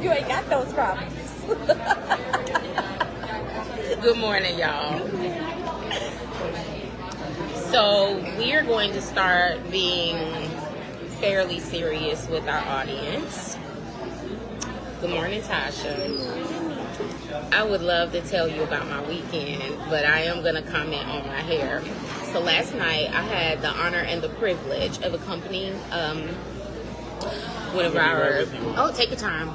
You ain't got those problems. Good morning, y'all. So we are going to start being fairly serious with our audience. Good morning, Tasha. I would love to tell you about my weekend, but I am going to comment on my hair. So last night I had the honor and the privilege of accompanying take your time.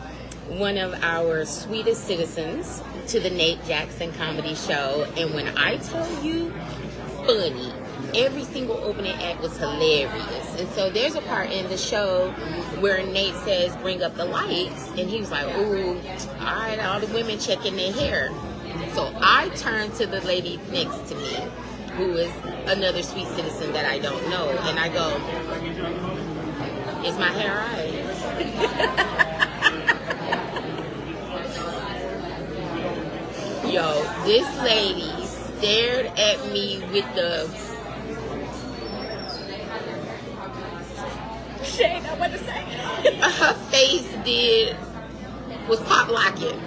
One of our sweetest citizens to the Nate Jackson comedy show, and when I tell you, funny. Every single opening act was hilarious. And so there's a part in the show where Nate says, bring up the lights. And he was like, ooh, all right, all the women checking their hair. So I turned to the lady next to me, who is another sweet citizen that I don't know. And I go, is my hair all right? Yo, this lady stared at me with the... Shane, I want to say. Her face was pop locking.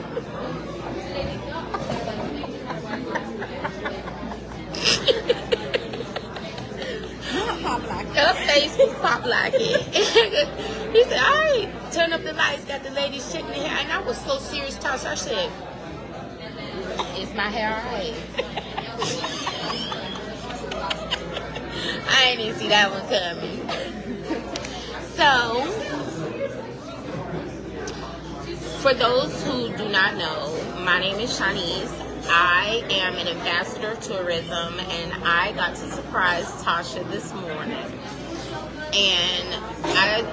Her face was pop locking. He said, all right, turn up the lights, got the ladies checking their hair. And I was so serious, Tasha. I said, is my hair all right? I didn't see that one coming. So, for those who do not know, my name is Shanice. I am an ambassador of tourism, and I got to surprise Tasha this morning. And I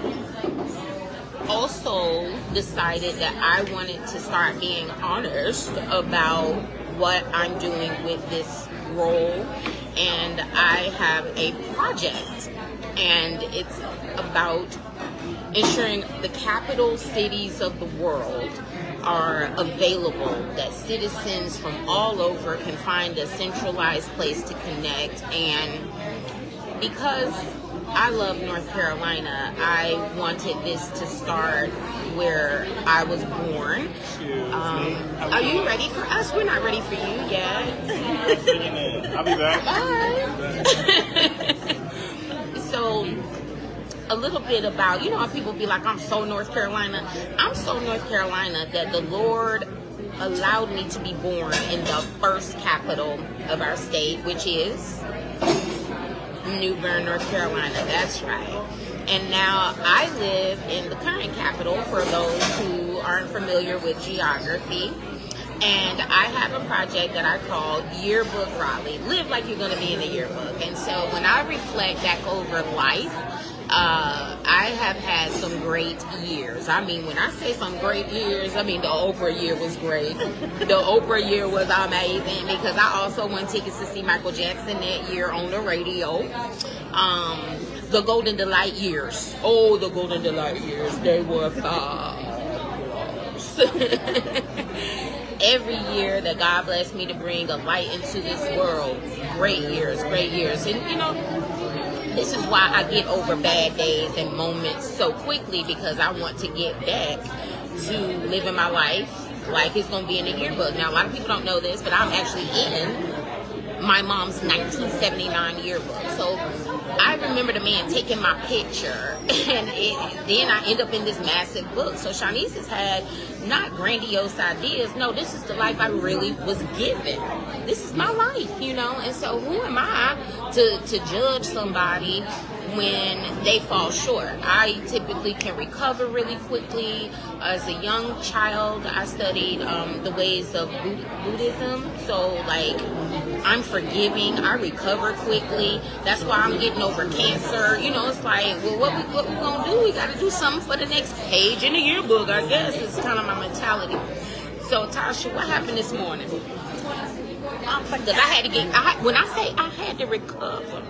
also decided that I wanted to start being honest about what I'm doing with this role. And I have a project, and it's about ensuring the capital cities of the world are available, that citizens from all over can find a centralized place to connect. And because I love North Carolina, I wanted this to start where I was born. Are you ready for us? We're not ready for you yet. I'll be back. Bye. So, a little bit about, how people be like, I'm so North Carolina. I'm so North Carolina that the Lord allowed me to be born in the first capital of our state, which is New Bern, North Carolina. That's right. And now I live in the current capital, for those who aren't familiar with geography. And I have a project that I call Yearbook Raleigh. Live like you're going to be in the yearbook. And so when I reflect back over life, I have had some great years. I mean, when I say some great years, I mean the Oprah year was great. The Oprah year was amazing because I also won tickets to see Michael Jackson that year on the radio. The Golden Delight years. Oh, the Golden Delight years. They were fabulous. Every year that God blessed me to bring a light into this world. Great years, great years. And, this is why I get over bad days and moments so quickly, because I want to get back to living my life like it's going to be in the yearbook. Now, a lot of people don't know this, but I'm actually in my mom's 1979 yearbook. So I remember the man taking my picture, and then I end up in this massive book. So Shanice has had not grandiose ideas. No, this is the life I really was given. This is my life, and so who am I to judge somebody when they fall short? I typically can recover really quickly. As a young child, I studied the ways of Buddhism, so I'm forgiving. I recover quickly. That's why I'm getting over cancer. It's like, well, what we gonna do? We gotta do something for the next page in the yearbook, I guess. It's kind of my mentality. So, Tasha, what happened this morning? Because when I say I had to recover,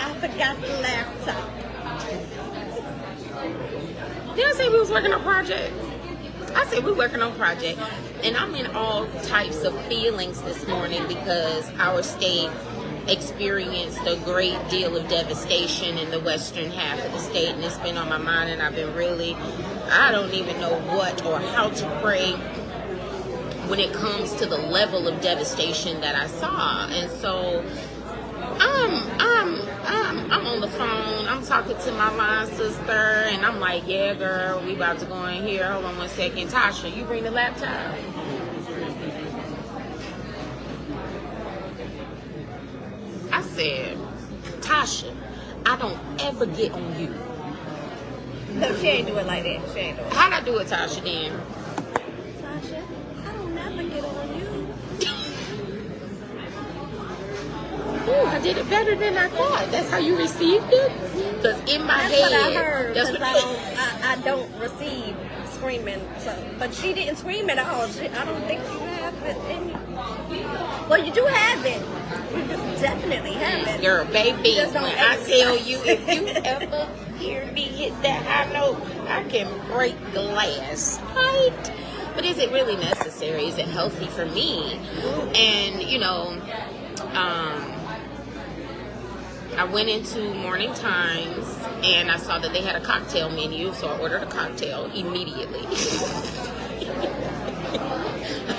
I forgot the laptop. Did I say we was working on a project? I said we're working on a project. And I'm in all types of feelings this morning because our state experienced a great deal of devastation in the western half of the state, and it's been on my mind, and I've been really I don't even know what or how to pray when it comes to the level of devastation that I saw. And so I'm on the phone. I'm talking to my line sister, and I'm like, yeah, girl, we about to go in here. Hold on one second. Tasha, you bring the laptop. I said, Tasha, I don't ever get on you. No, she ain't do it like that. She ain't do it. How'd I do it, Tasha, then? Tasha, I don't never get on you. Ooh, I did it better than I thought. That's how you received it? Because in my That's head, what I heard. that's Because what I don't receive screaming. So, but she didn't scream at all. I don't think you have it in you. Well, you do have it. You do definitely have it. Girl, baby, You just when don't I exercise. tell you, if you ever hear me hit that high note, I can break glass. Right? But is it really necessary? Is it healthy for me? And, you know, I went into Morning Times and I saw that they had a cocktail menu, so I ordered a cocktail immediately.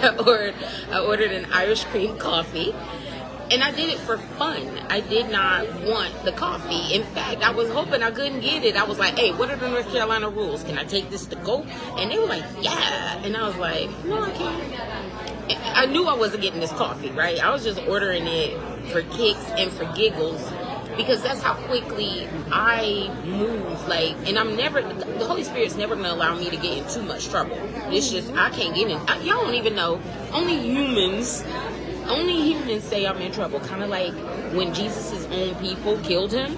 I ordered an Irish cream coffee, and I did it for fun. I did not want the coffee. In fact, I was hoping I couldn't get it. I was like, hey, what are the North Carolina rules? Can I take this to go? And they were like, yeah. And I was like, no, I can't. I knew I wasn't getting this coffee, right? I was just ordering it for kicks and for giggles, because that's how quickly I move. Like, and I'm never, the Holy Spirit's never going to allow me to get in too much trouble. It's just, I can't get in. Y'all don't even know. Only humans say I'm in trouble. Kind of like when Jesus' own people killed him.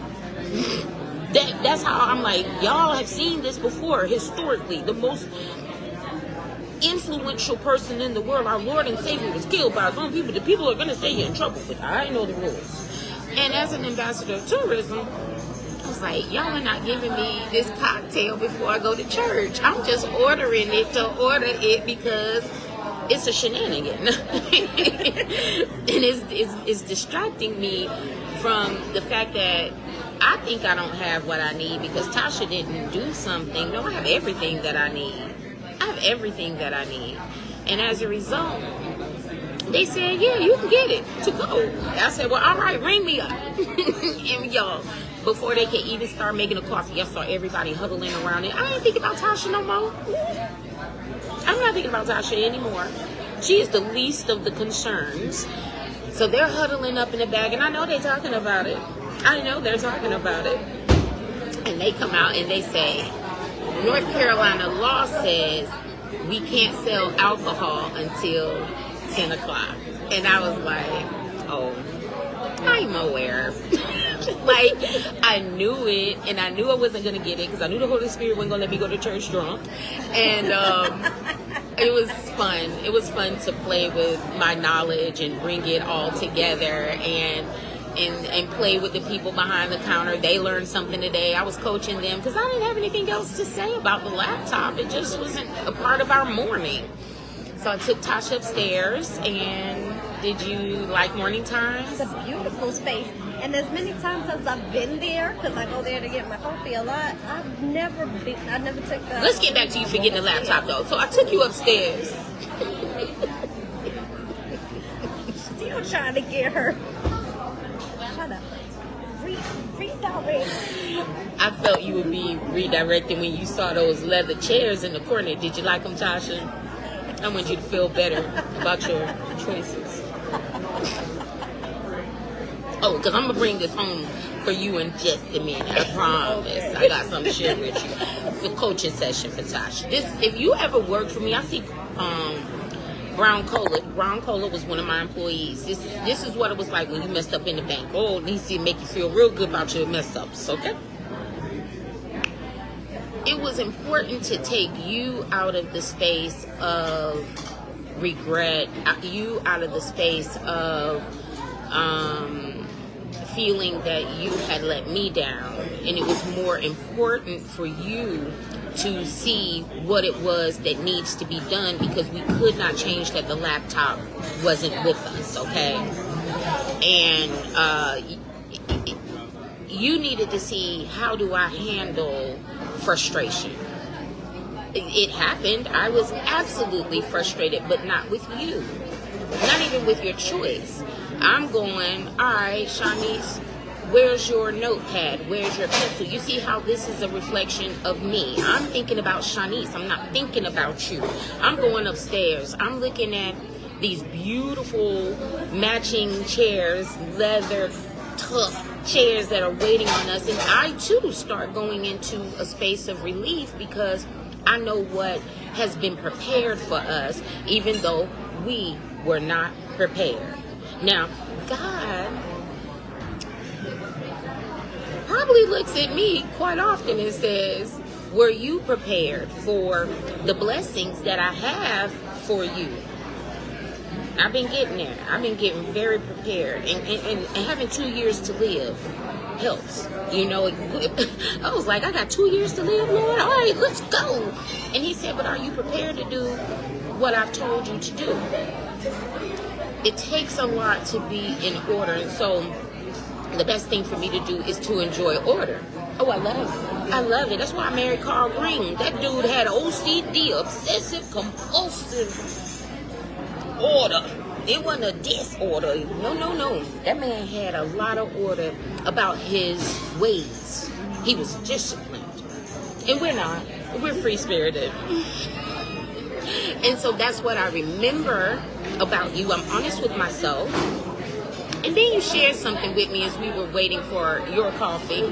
That's how I'm like, y'all have seen this before. Historically, the most influential person in the world, our Lord and Savior, was killed by his own people. The people are going to say you're in trouble, but I know the rules. And as an ambassador of tourism, I was like, y'all are not giving me this cocktail before I go to church. I'm just ordering it to order it because it's a shenanigan. And it's distracting me from the fact that I think I don't have what I need because Tasha didn't do something. No, I have everything that I need. I have everything that I need. And as a result, they said, yeah, you can get it to go. I said, well, all right, ring me up. And y'all, before they could even start making the coffee, I saw everybody huddling around it. I ain't thinking about Tasha no more. I'm not thinking about Tasha anymore. She is the least of the concerns. So they're huddling up in the bag, and I know they're talking about it. I know they're talking about it. And they come out and they say, North Carolina law says we can't sell alcohol until 10 o'clock. And I was like, oh, I'm aware. Like, I knew it, and I knew I wasn't going to get it because I knew the Holy Spirit wasn't going to let me go to church drunk. And it was fun. It was fun to play with my knowledge and bring it all together and play with the people behind the counter. They learned something today. I was coaching them because I didn't have anything else to say about the laptop. It just wasn't a part of our morning. So I took Tasha upstairs, and did you like Morning Times? It's a beautiful space. And as many times as I've been there, because I go there to get my coffee a lot, I never took the... Let's get back to you for getting the laptop, though. So I took you upstairs. Still trying to get her. Shut up. Redirect. I felt you would be redirected when you saw those leather chairs in the corner. Did you like them, Tasha? I want you to feel better about your choices. Oh, because I'm going to bring this home for you in just a minute. I promise. Okay. I got something to share with you. It's a coaching session for Tasha. If you ever worked for me, I see Brown Cola. Brown Cola was one of my employees. This is what it was like when you messed up in the bank. Oh, it needs to make you feel real good about your mess ups, okay? It was important to take you out of the space of regret, you out of the space of feeling that you had let me down, and it was more important for you to see what it was that needs to be done, because we could not change that the laptop wasn't with us, okay? And you needed to see, how do I handle frustration? it happened. I was absolutely frustrated, but not with you. Not even with your choice. I'm going, all right, Shanice, where's your notepad? Where's your pencil? You see how this is a reflection of me. I'm thinking about Shanice. I'm not thinking about you. I'm going upstairs. I'm looking at these beautiful matching chairs, leather, tough chairs that are waiting on us. And I, too, start going into a space of relief because I know what has been prepared for us, even though we were not prepared. Now, God probably looks at me quite often and says, were you prepared for the blessings that I have for you? I've been getting there. I've been getting very prepared. And having 2 years to live helps. You know, I was like, I got 2 years to live, Lord. All right, let's go. And he said, but are you prepared to do what I've told you to do? It takes a lot to be in order. And so the best thing for me to do is to enjoy order. Oh, I love it. That's why I married Carl Green. That dude had OCD, obsessive compulsive order. It wasn't a disorder. No. That man had a lot of order about his ways. He was disciplined. And we're not. We're free-spirited. And so that's what I remember about you. I'm honest with myself. And then you shared something with me as we were waiting for your coffee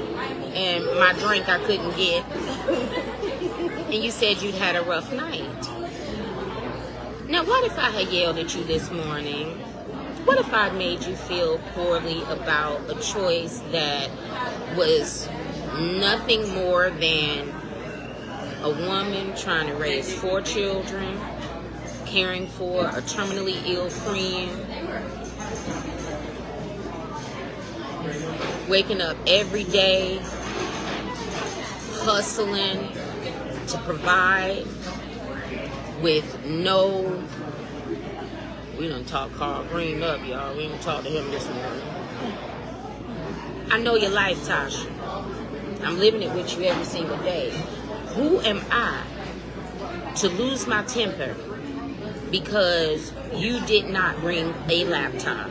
and my drink I couldn't get. And you said you'd had a rough night. Now, what if I had yelled at you this morning? What if I made you feel poorly about a choice that was nothing more than a woman trying to raise 4 children, caring for a terminally ill friend, waking up every day, hustling to provide with no... We done talk Carl Green up, y'all. We didn't talk to him this morning. I know your life, Tasha. I'm living it with you every single day. Who am I to lose my temper because you did not bring a laptop?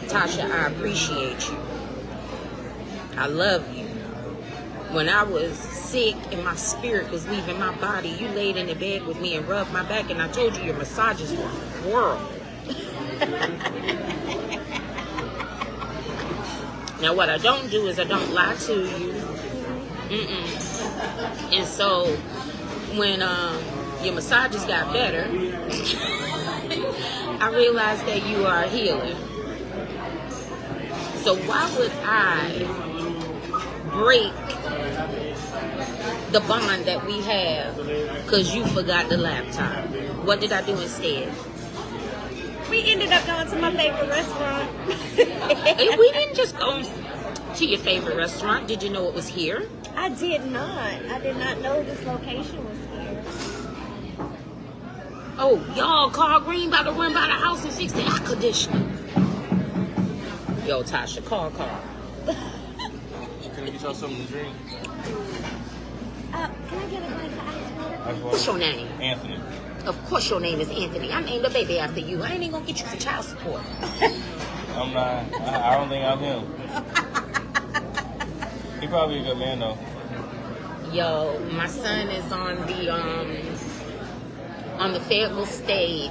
Tasha, I appreciate you. I love you. When I was sick and my spirit was leaving my body, you laid in the bed with me and rubbed my back, and I told you your massages were a whirl. Now, what I don't do is I don't lie to you. And so, when your massages got better, I realized that you are a healer. So why would I break the bond that we have because you forgot the laptop? What did I do instead? We ended up going to my favorite restaurant. And we didn't just go to your favorite restaurant. Did you know it was here? I did not. I did not know this location was here. Oh, y'all, Carl Green about to run by the house and fix the air conditioning. Yo, Tasha, call Carl. Can I get y'all something to drink? Can I get a glass of ice water? What's your name? Anthony. Of course your name is Anthony. I named the baby after you. I ain't even gonna get you for child support. I'm not. I don't think I'm him. He probably a good man though. Yo, my son is on the Fayetteville State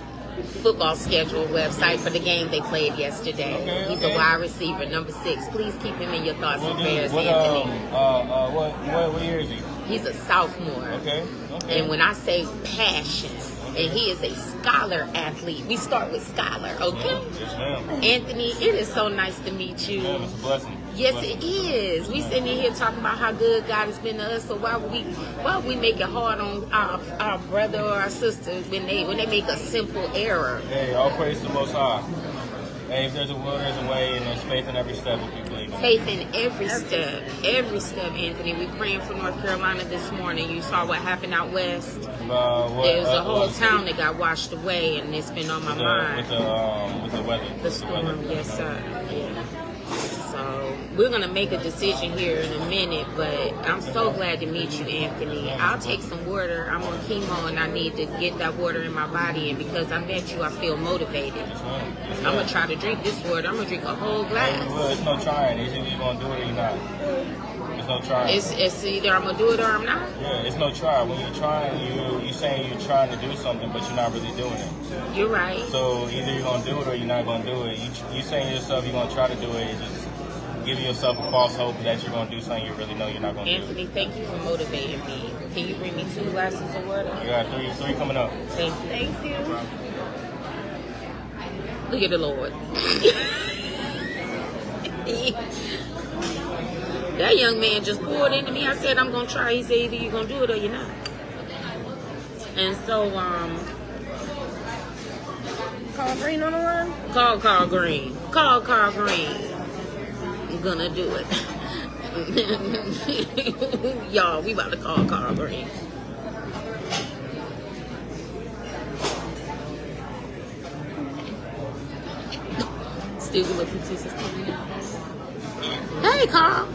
football schedule website for the game they played yesterday. Okay, He's a wide receiver, number 6. Please keep him in your thoughts and prayers, Anthony. What year is he? He's a sophomore. Okay. And when I say passion, and he is a scholar athlete. We start with scholar, okay? Yes, ma'am. Anthony, it is so nice to meet you. Ma'am, it's a blessing. Yes, it is. We sitting in here talking about how good God has been to us. So why would we make it hard on our brother or our sister when they make a simple error? Hey, all praise to the Most High. Hey, if there's a will, there's a way, and there's faith in every step if you believe in it. Faith in every step, Anthony. We praying for North Carolina this morning. You saw what happened out west. There's a whole town that got washed away, and it's been on my mind. With the weather. The storm, yes, sir. Yeah. So we're gonna make a decision here in a minute, but I'm so glad to meet you, Anthony. I'll take some water. I'm on chemo and I need to get that water in my body, and because I met you, I feel motivated. I'm gonna try to drink this water. I'm gonna drink a whole glass. Well, it's no trying. It's either you're gonna do it or you're not. It's no trying. It's either I'm gonna do it or I'm not. Yeah, it's no try. When you're trying, you saying you're trying to do something, but you're not really doing it. You're right. So either you're gonna do it or you're not gonna do it. You saying to yourself you're gonna try to do it, it's just giving yourself a false hope that you're gonna do something you really know you're not gonna do. Anthony, thank you for motivating me. Can you bring me 2 glasses of water? You got three coming up. Thank you. Thank you. Look at the Lord. That young man just poured into me. I said, I'm going to try. He said, either you're going to do it or you're not. And so, Call Green on the line? Call Carl Green. Call Carl Green. I'm going to do it. Y'all, we about to call Carl Green. Still good looking to sister. Hey, Carl.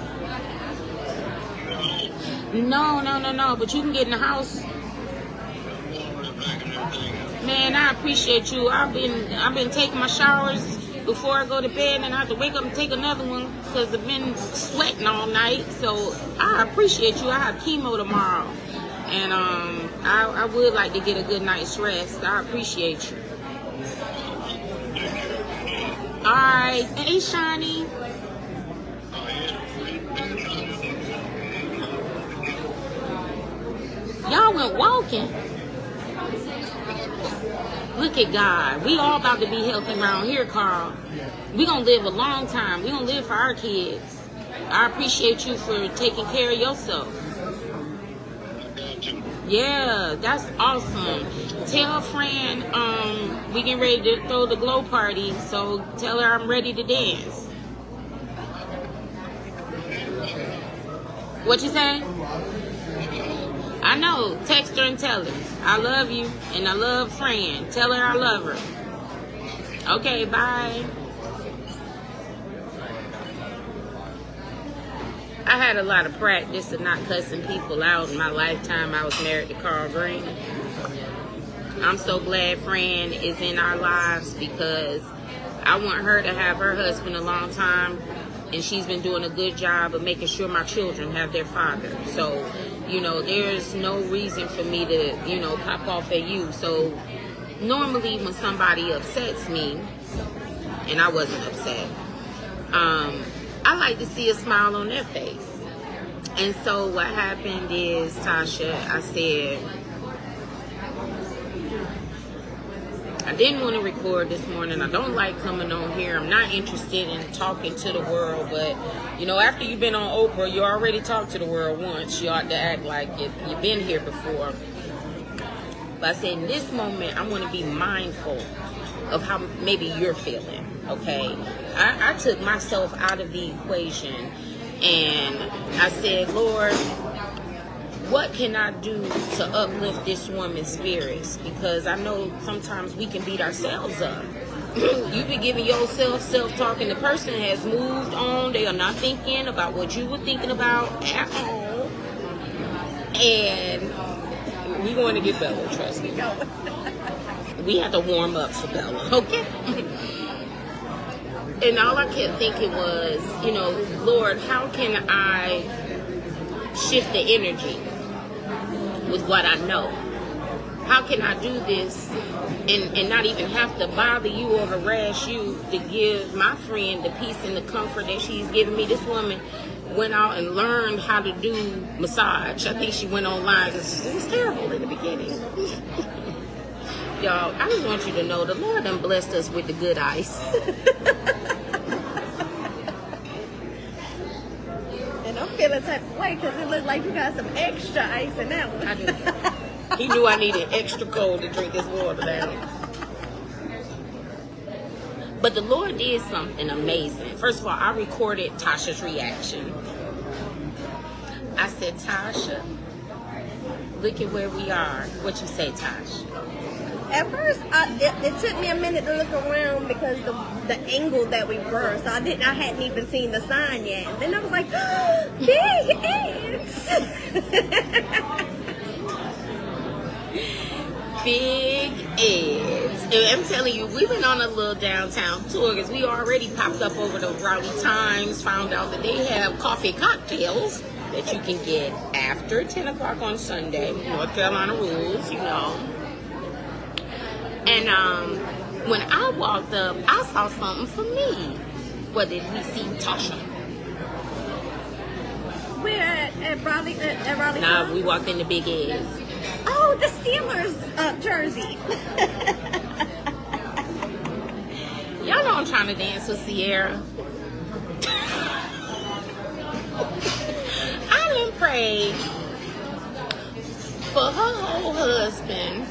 No. But you can get in the house. Man, I appreciate you. I've been taking my showers before I go to bed, and I have to wake up and take another one because I've been sweating all night. So I appreciate you. I have chemo tomorrow, and I would like to get a good night's rest. I appreciate you. All right, hey, Shani. Y'all went walking. Look at God. We all about to be healthy around here, Carl. We gonna live a long time. We gonna live for our kids. I appreciate you for taking care of yourself. Yeah, that's awesome. Tell Fran we getting ready to throw the glow party, so tell her I'm ready to dance. What you say? I know. Text her and tell her I love you and I love Fran. Tell her I love her. Okay, bye. I had a lot of practice of not cussing people out in my lifetime. I was married to Carl Green. I'm so glad Fran is in our lives because I want her to have her husband a long time, and she's been doing a good job of making sure my children have their father. So, there's no reason for me to, pop off at you. So normally when somebody upsets me, and I wasn't upset, I like to see a smile on their face. And so what happened is, Tasha, I said, I didn't want to record this morning. I don't like coming on here. I'm not interested in talking to the world. But, after you've been on Oprah, you already talked to the world once. You ought to act like you've been here before. But I said, in this moment, I want to be mindful of how maybe you're feeling, okay? I took myself out of the equation, and I said, Lord, what can I do to uplift this woman's spirits? Because I know sometimes we can beat ourselves up. You be giving yourself self-talk, and the person has moved on. They are not thinking about what you were thinking about at all. And we want to get Bella, trust me. We have to warm up for Bella, okay? And all I kept thinking was, Lord, how can I shift the energy with what I know? How can I do this and not even have to bother you or harass you to give my friend the peace and the comfort that she's giving me? This woman went out and learned how to do massage. I think she went online because it was terrible in the beginning. Y'all, I just want you to know the Lord done blessed us with the good ice. And I'm feeling type of way because it looked like you got some extra ice in that one. I do. He knew I needed extra cold to drink this water down. But the Lord did something amazing. First of all, I recorded Tasha's reaction. I said, Tasha, look at where we are. What you say, Tasha? At first, it took me a minute to look around because the angle that we were. So I hadn't even seen the sign yet. And then I was like, oh, big ants. Big eggs. And I'm telling you, we went on a little downtown tour because we already popped up over the Raleigh Times, found out that they have coffee cocktails that you can get after 10 o'clock on Sunday. North Carolina rules, you know. And when I walked up, I saw something for me. What did we see? Tasha. Where at Raleigh? At Raleigh? Nah, we walked in the Big Eggs. Oh, the Steelers jersey. Y'all know I'm trying to dance with Sierra. I done prayed for her whole husband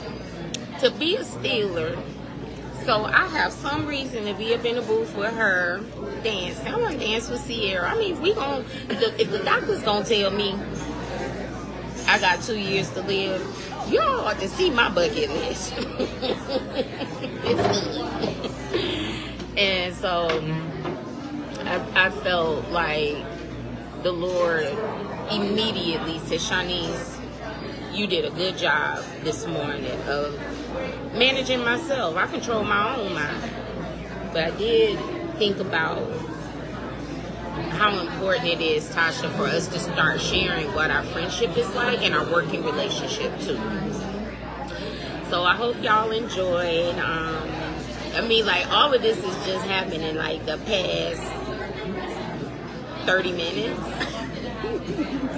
to be a Steeler. So I have some reason to be up in the booth with her dancing. I want to dance with Sierra. I mean, if the doctor's gonna tell me I got 2 years to live, y'all ought to see my bucket list. And so I felt like the Lord immediately said, Shanice, you did a good job this morning of managing myself. I control my own mind. But I did think about how important it is, Tasha, for us to start sharing what our friendship is like and our working relationship too. So I hope y'all enjoyed. I mean, like, all of this is just happening like the past 30 minutes.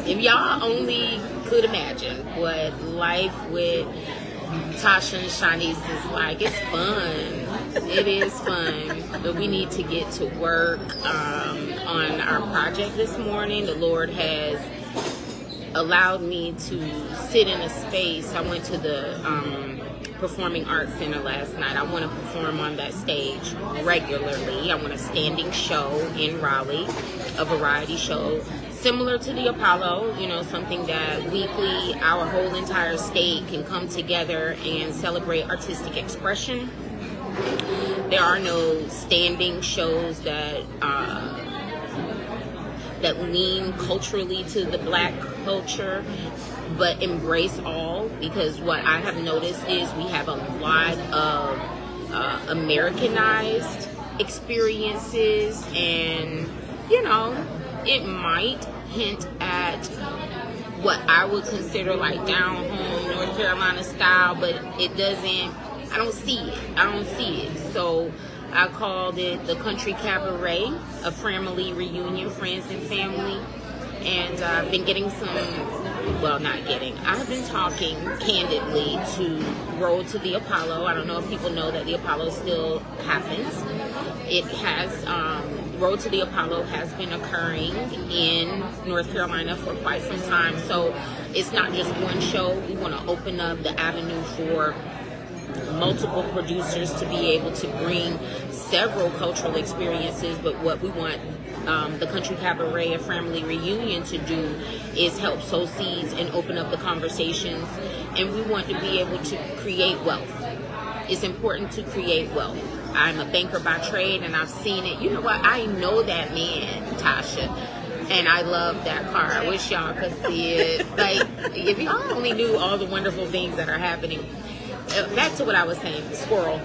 If y'all only could imagine what life with Tasha and Shanice is like, it's fun. It is fun. But we need to get to work on our project this morning. The Lord has allowed me to sit in a space. I went to the Performing Arts Center last night. I want to perform on that stage regularly. I want a standing show in Raleigh, a variety show similar to the Apollo, you know, something that weekly our whole entire state can come together and celebrate artistic expression. There are no standing shows that lean culturally to the Black culture, but embrace all, because what I have noticed is we have a lot of Americanized experiences, and, you know, it might hint at what I would consider like down home North Carolina style, but it doesn't, I don't see it. So I called it the Country Cabaret, a family reunion, friends and family. And I've been getting I've been talking candidly to Road to the Apollo. I don't know if people know that the Apollo still happens. It has, Road to the Apollo has been occurring in North Carolina for quite some time. So it's not just one show. We want to open up the avenue for multiple producers to be able to bring several cultural experiences. But what we want the Country Cabaret, a family reunion, to do is help sow seeds and open up the conversations. And we want to be able to create wealth. It's important to create wealth. I'm a banker by trade, and I've seen it. You know what? I know that man, Tasha, and I love that car. I wish y'all could see it. Like, if y'all only knew all the wonderful things that are happening. Back to what I was saying, squirrel.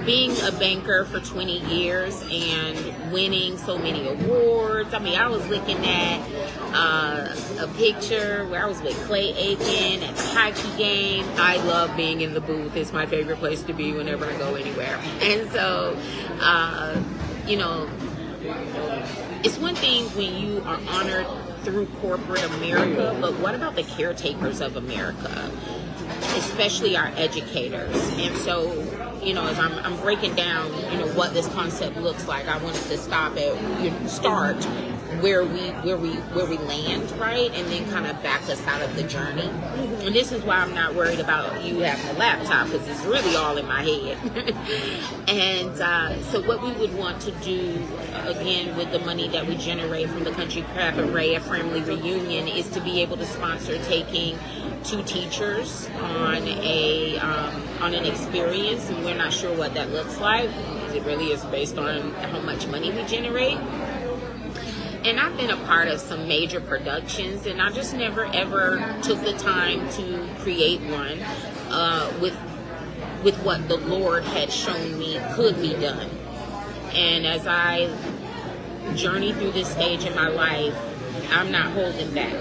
Being a banker for 20 years and winning so many awards. I mean, I was looking at a picture where I was with Clay Aiken at the hockey game. I love being in the booth. It's my favorite place to be whenever I go anywhere. And so, you know, it's one thing when you are honored through corporate America, but what about the caretakers of America, especially our educators? And so, you know, as I'm breaking down, you know, what this concept looks like, I wanted to start where we land, right, and then kind of back us out of the journey. And this is why I'm not worried about you having a laptop, because it's really all in my head. And so what we would want to do, again, with the money that we generate from the Country Cabaret, a family reunion, is to be able to sponsor taking 2 teachers on an experience, and we're not sure what that looks like. It really is based on how much money we generate. And I've been a part of some major productions, and I just never ever took the time to create one with what the Lord had shown me could be done. And as I journey through this stage in my life, I'm not holding back.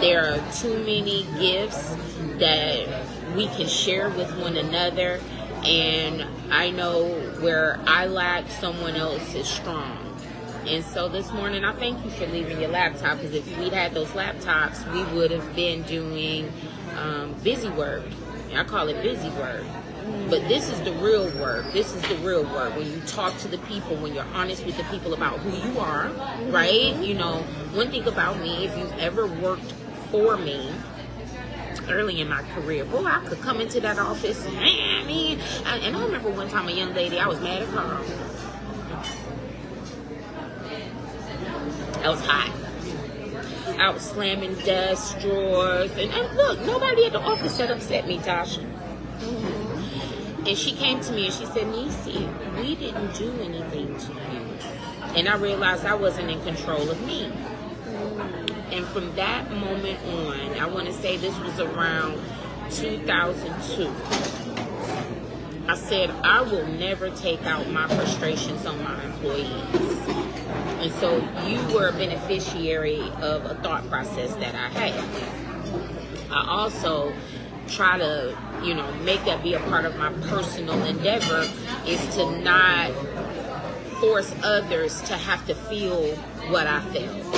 There are too many gifts that we can share with one another, and I know where I lack, someone else is strong. And so this morning, I thank you for leaving your laptop, because if we'd had those laptops, we would have been doing busy work. I call it busy work. But this is the real work. This is the real work. When you talk to the people, when you're honest with the people about who you are, right? You know, one thing about me, if you've ever worked for me, early in my career, boy, I could come into that office, and I remember one time a young lady, I was mad at Carl. I was hot. I was slamming desk drawers, and look, nobody at the office that upset me, Tasha. And she came to me and she said, Niecy, we didn't do anything to you. And I realized I wasn't in control of me. And from that moment on, I want to say this was around 2002, I said, I will never take out my frustrations on my employees. And so you were a beneficiary of a thought process that I had. I also try to, make that be a part of my personal endeavor, is to not force others to have to feel what I felt.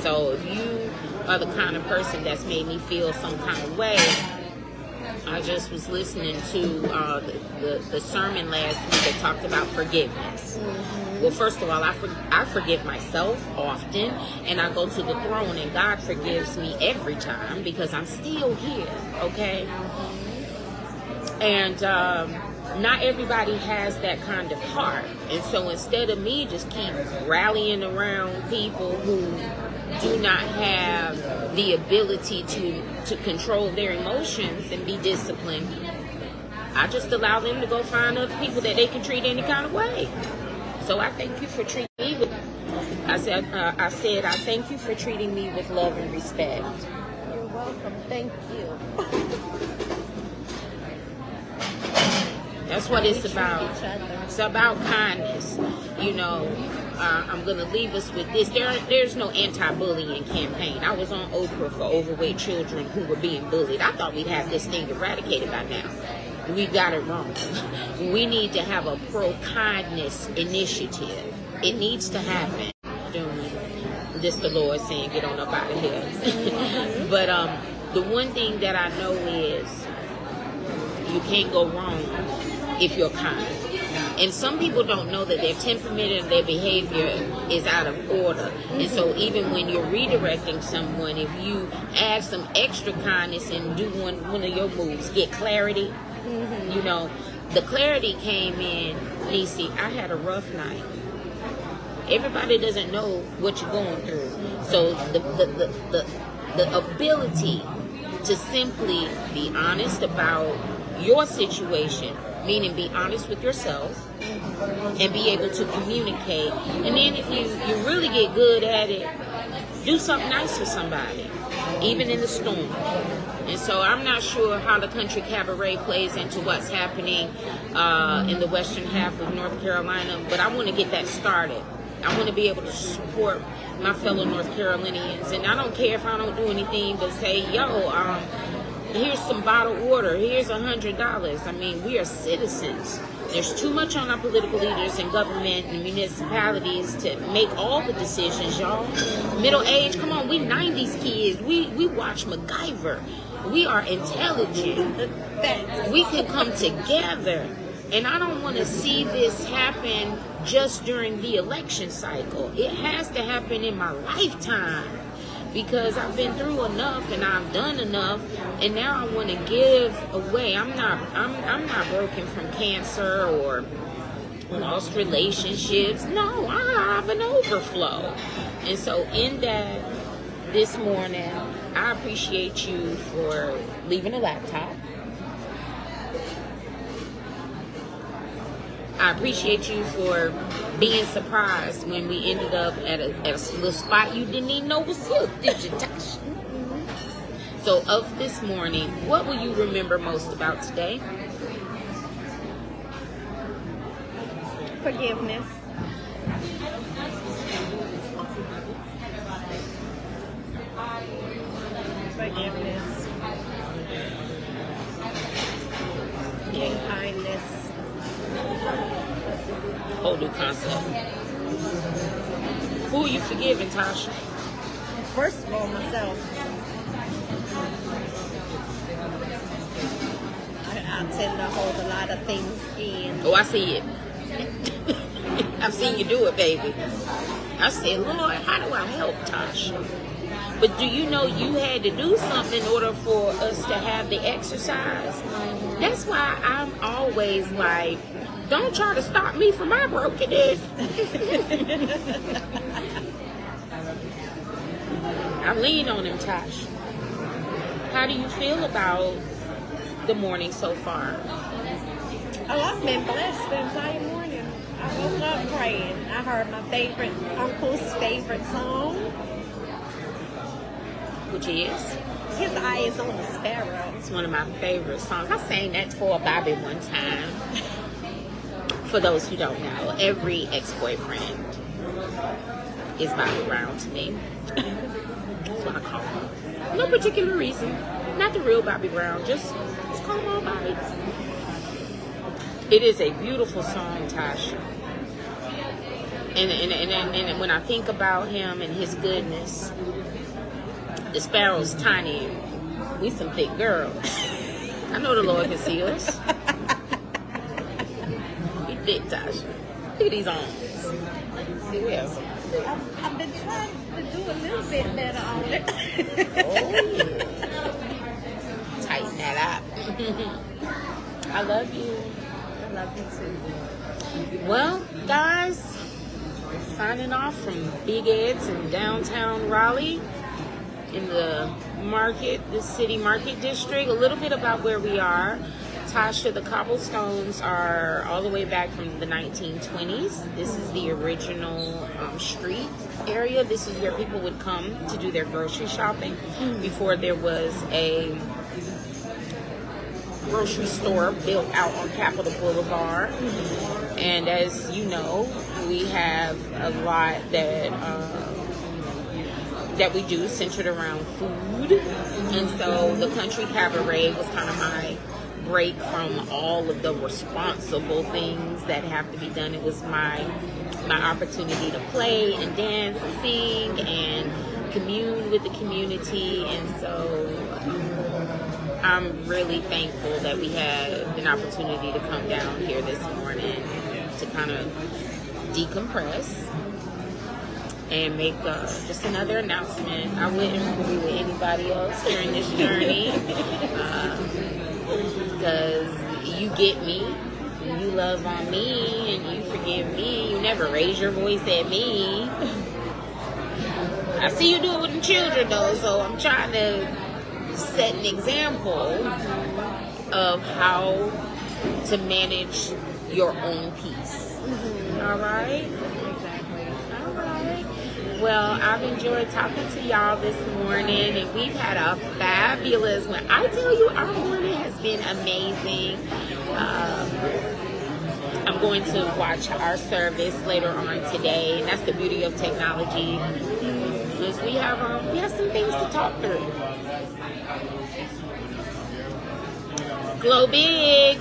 So if you are the kind of person that's made me feel some kind of way, I just was listening to the sermon last week that talked about forgiveness. Well, first of all, I forgive myself often, and I go to the throne, and God forgives me every time because I'm still here, okay? And not everybody has that kind of heart. And so instead of me just keep rallying around people who do not have the ability to control their emotions and be disciplined, I just allow them to go find other people that they can treat any kind of way. So I thank you for treating me with, I said I thank you for treating me with love and respect. You're welcome. Thank you. That's what it's about. It's about kindness. I'm going to leave us with this. There's no anti-bullying campaign. I was on Oprah for overweight children who were being bullied. I thought we'd have this thing eradicated by now. We got it wrong. We need to have a pro-kindness initiative. It needs to happen. This the Lord saying, get on up out of here. But the one thing that I know is you can't go wrong if you're kind. And some people don't know that their temperament and their behavior is out of order. And so even when you're redirecting someone, if you add some extra kindness and do one of your moves, get clarity, the clarity came in, Niecy, I had a rough night. Everybody doesn't know what you're going through. So the ability to simply be honest about your situation, meaning be honest with yourself and be able to communicate. And then if you really get good at it, do something nice for somebody, even in the storm. And so I'm not sure how the Country Cabaret plays into what's happening in the western half of North Carolina, but I want to get that started. I want to be able to support my fellow North Carolinians. And I don't care if I don't do anything but say, here's some bottled water, here's $100. I mean, we are citizens. There's too much on our political leaders and government and municipalities to make all the decisions, y'all. Middle age, come on, we 90s kids. We watch MacGyver. We are intelligent. We can come together And I don't want to see this happen just during the election cycle. It has to happen in my lifetime, because I've been through enough and I've done enough, and now I want to give away. I'm not broken from cancer or lost relationships. No, I have an overflow. And so in that, this morning, I appreciate you for leaving a laptop. I appreciate you for being surprised when we ended up at a little spot you didn't even know was up, did you, Tasha? So of this morning, what will you remember most about today? Forgiveness. Forgiveness. And kindness. Whole new concept. Who are you forgiving, Tasha? First of all, myself. I tend to hold a lot of things in. Oh, I see it. I've seen you do it, baby. I said, Lord, how do I help Tasha? But do you know you had to do something in order for us to have the exercise? That's why I'm always like, don't try to stop me from my brokenness. I lean on him, Tasha. How do you feel about the morning so far? Oh, I've been blessed the entire morning. I woke up praying. I heard my favorite uncle's favorite song, Which is? His Eye is on the Sparrow. It's one of my favorite songs. I sang that for Bobby one time. For those who don't know, every ex-boyfriend is Bobby Brown to me. That's what I call him. No particular reason. Not the real Bobby Brown. Just call him all Bobby. It is a beautiful song, Tasha. And when I think about him and his goodness, the sparrow's tiny. We some thick girls. I know the Lord can see us. We thick, Tasha. Look at these arms. See who else? I've been trying to do a little bit better on it. Oh, yeah. Tighten that up. I love you. I love you too. Well, guys, signing off from Big Ed's in downtown Raleigh in the city market district. A little bit about where we are. Tasha, the cobblestones are all the way back from the 1920s. This is the original street area. This is where people would come to do their grocery shopping before there was a grocery store built out on Capitol Boulevard. And as you know, we have a lot that we do centered around food. And so the Country Cabaret was kind of my break from all of the responsible things that have to be done. It was my opportunity to play and dance and sing and commune with the community. And so I'm really thankful that we had an opportunity to come down here this morning to kind of decompress and make just another announcement. I wouldn't agree with anybody else during this journey because you get me, and you love on me, and you forgive me. You never raise your voice at me. I see you do it with the children though, so I'm trying to set an example of how to manage your own peace. All right? Exactly. All right. Well, I've enjoyed talking to y'all this morning, and we've had a fabulous one. I tell you, our morning has been amazing. I'm going to watch our service later on today, and that's the beauty of technology. Because we have some things to talk through. Glow big.